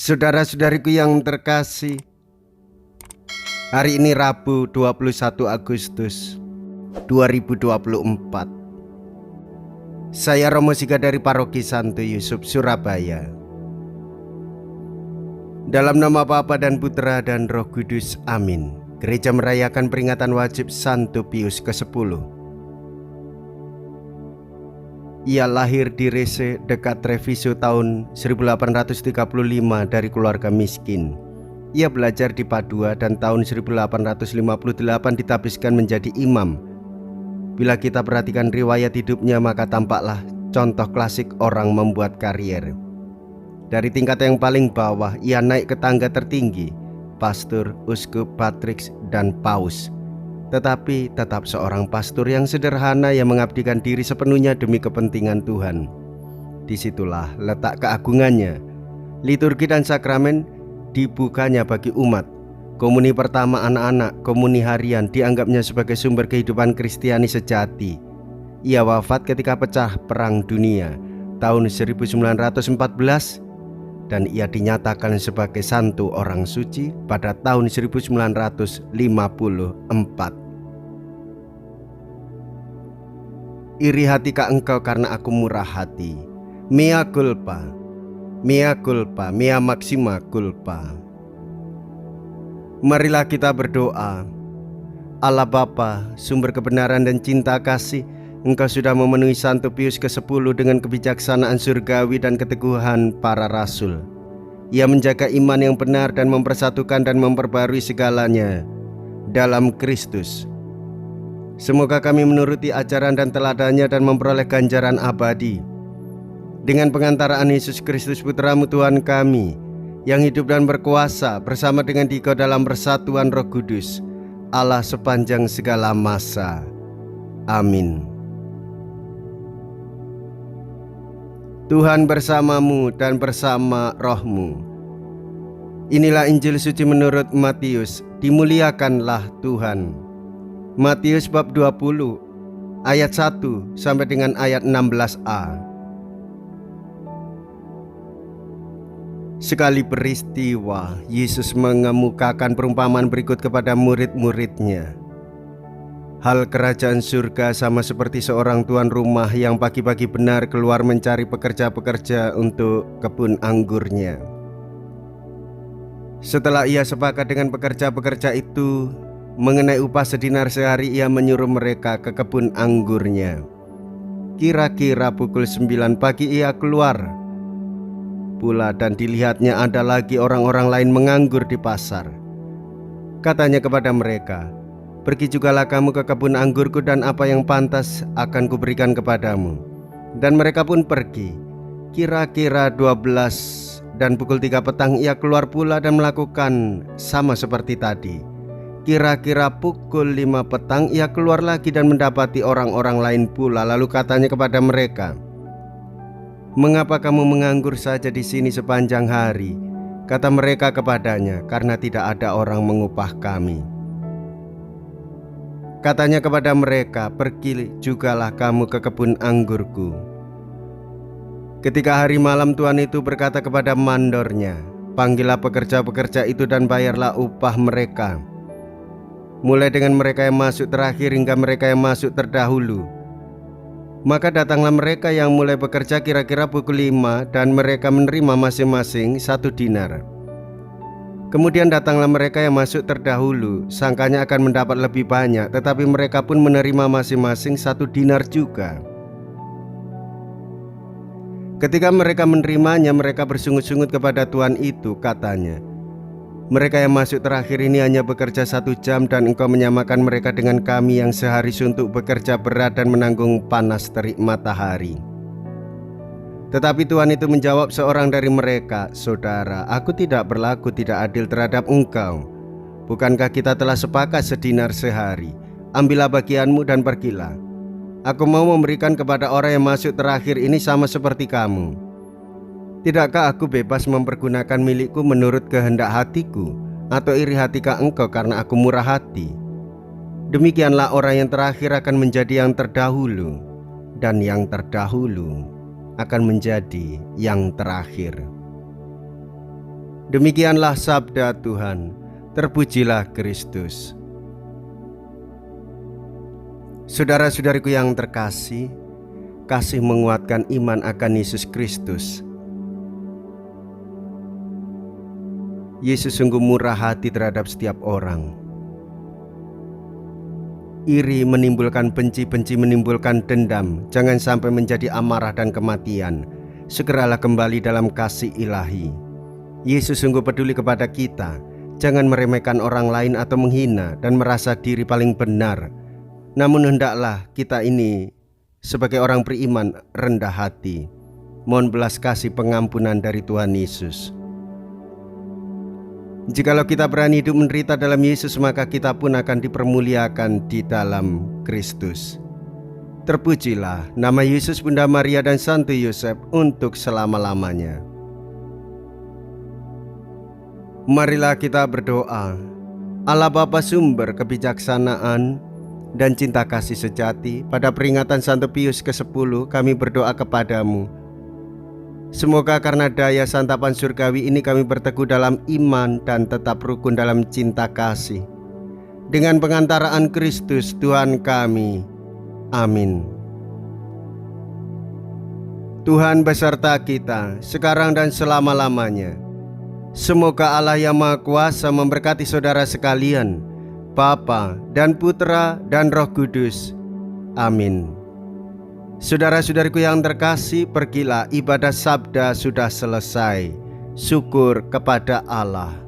Saudara-saudariku yang terkasih, hari ini Rabu 21 Agustus 2024. Saya Romo Siga dari Paroki Santo Yusuf, Surabaya. Dalam nama Bapa dan Putra dan Roh Kudus, amin. Gereja merayakan peringatan wajib Santo Pius ke-10. Ia lahir di Rese dekat Treviso tahun 1835 dari keluarga miskin. Ia belajar di Padua dan tahun 1858 ditabiskan menjadi imam. Bila kita perhatikan riwayat hidupnya, maka tampaklah contoh klasik orang membuat karier. Dari tingkat yang paling bawah, ia naik ke tangga tertinggi, pastor, uskup, patriks, dan paus. Tetapi tetap seorang pastor yang sederhana yang mengabdikan diri sepenuhnya demi kepentingan Tuhan. Disitulah letak keagungannya. Liturgi dan sakramen dibukanya bagi umat. Komuni pertama anak-anak, komuni harian dianggapnya sebagai sumber kehidupan Kristiani sejati. Ia wafat ketika pecah Perang Dunia tahun 1914 dan ia dinyatakan sebagai santo orang suci pada tahun 1954. Iri hatikah engkau karena aku murah hati? Mea culpa, mea culpa, mea maxima culpa. Marilah kita berdoa. Allah Bapa, sumber kebenaran dan cinta kasih, Engkau sudah memenuhi Santo Pius ke-10 dengan kebijaksanaan surgawi dan keteguhan para rasul. Ia menjaga iman yang benar dan mempersatukan dan memperbarui segalanya dalam Kristus. Semoga kami menuruti ajaran dan teladannya dan memperoleh ganjaran abadi. Dengan pengantaraan Yesus Kristus Putra-Mu Tuhan kami, yang hidup dan berkuasa bersama dengan Dikau dalam persatuan Roh Kudus, Allah sepanjang segala masa. Amin. Tuhan bersamamu dan bersama rohmu. Inilah Injil suci menurut Matius. Dimuliakanlah Tuhan. Matius bab 20 ayat 1 sampai dengan ayat 16a. Sekali peristiwa, Yesus mengemukakan perumpamaan berikut kepada murid-muridnya. Hal kerajaan surga sama seperti seorang tuan rumah yang pagi-pagi benar keluar mencari pekerja-pekerja untuk kebun anggurnya. Setelah ia sepakat dengan pekerja-pekerja itu mengenai upah sedinar sehari, ia menyuruh mereka ke kebun anggurnya. Kira-kira pukul 9 pagi ia keluar pula dan dilihatnya ada lagi orang-orang lain menganggur di pasar. Katanya kepada mereka, "Pergi jugalah kamu ke kebun anggurku dan apa yang pantas akan kuberikan kepadamu." Dan mereka pun pergi. Kira-kira 12 dan pukul 3 petang ia keluar pula dan melakukan sama seperti tadi. Kira-kira pukul 5 petang ia keluar lagi dan mendapati orang-orang lain pula. Lalu katanya kepada mereka, "Mengapa kamu menganggur saja di sini sepanjang hari?" Kata mereka kepadanya, "Karena tidak ada orang mengupah kami." Katanya kepada mereka, "Pergi jugalah kamu ke kebun anggurku." Ketika hari malam, tuan itu berkata kepada mandornya, "Panggillah pekerja-pekerja itu dan bayarlah upah mereka, mulai dengan mereka yang masuk terakhir hingga mereka yang masuk terdahulu." Maka datanglah mereka yang mulai bekerja kira-kira pukul 5 dan mereka menerima masing-masing 1 dinar. Kemudian datanglah mereka yang masuk terdahulu, sangkanya akan mendapat lebih banyak, tetapi mereka pun menerima masing-masing 1 dinar juga. Ketika mereka menerimanya, mereka bersungut-sungut kepada tuan itu, katanya, "Mereka yang masuk terakhir ini hanya bekerja 1 jam dan engkau menyamakan mereka dengan kami yang sehari suntuk bekerja berat dan menanggung panas terik matahari." Tetapi tuan itu menjawab seorang dari mereka, "Saudara, aku tidak berlaku tidak adil terhadap engkau. Bukankah kita telah sepakat sedinar sehari? Ambillah bagianmu dan pergilah. Aku mau memberikan kepada orang yang masuk terakhir ini sama seperti kamu. Tidakkah aku bebas mempergunakan milikku menurut kehendak hatiku? Atau iri hatikah engkau karena aku murah hati? Demikianlah orang yang terakhir akan menjadi yang terdahulu, dan yang terdahulu akan menjadi yang terakhir." Demikianlah sabda Tuhan. Terpujilah Kristus. Saudara-saudariku yang terkasih, kasih menguatkan iman akan Yesus Kristus. Yesus sungguh murah hati terhadap setiap orang. Iri menimbulkan benci menimbulkan dendam. Jangan sampai menjadi amarah dan kematian. Segeralah kembali dalam kasih ilahi. Yesus sungguh peduli kepada kita. Jangan meremehkan orang lain atau menghina dan merasa diri paling benar. Namun hendaklah kita ini sebagai orang beriman rendah hati. Mohon belas kasih pengampunan dari Tuhan Yesus. Jikalau kita berani hidup menderita dalam Yesus, maka kita pun akan dipermuliakan di dalam Kristus. Terpujilah nama Yesus, Bunda Maria dan Santo Yosef untuk selama-lamanya. Marilah kita berdoa. Allah Bapa sumber kebijaksanaan dan cinta kasih sejati, pada peringatan Santo Pius ke-10 kami berdoa kepadamu. Semoga karena daya santapan surgawi ini kami berteguh dalam iman dan tetap rukun dalam cinta kasih. Dengan pengantaraan Kristus Tuhan kami. Amin. Tuhan beserta kita sekarang dan selama-lamanya. Semoga Allah yang Maha Kuasa memberkati saudara sekalian, Bapa dan Putra dan Roh Kudus. Amin. Saudara-saudariku yang terkasih, pergilah, ibadah sabda sudah selesai. Syukur kepada Allah.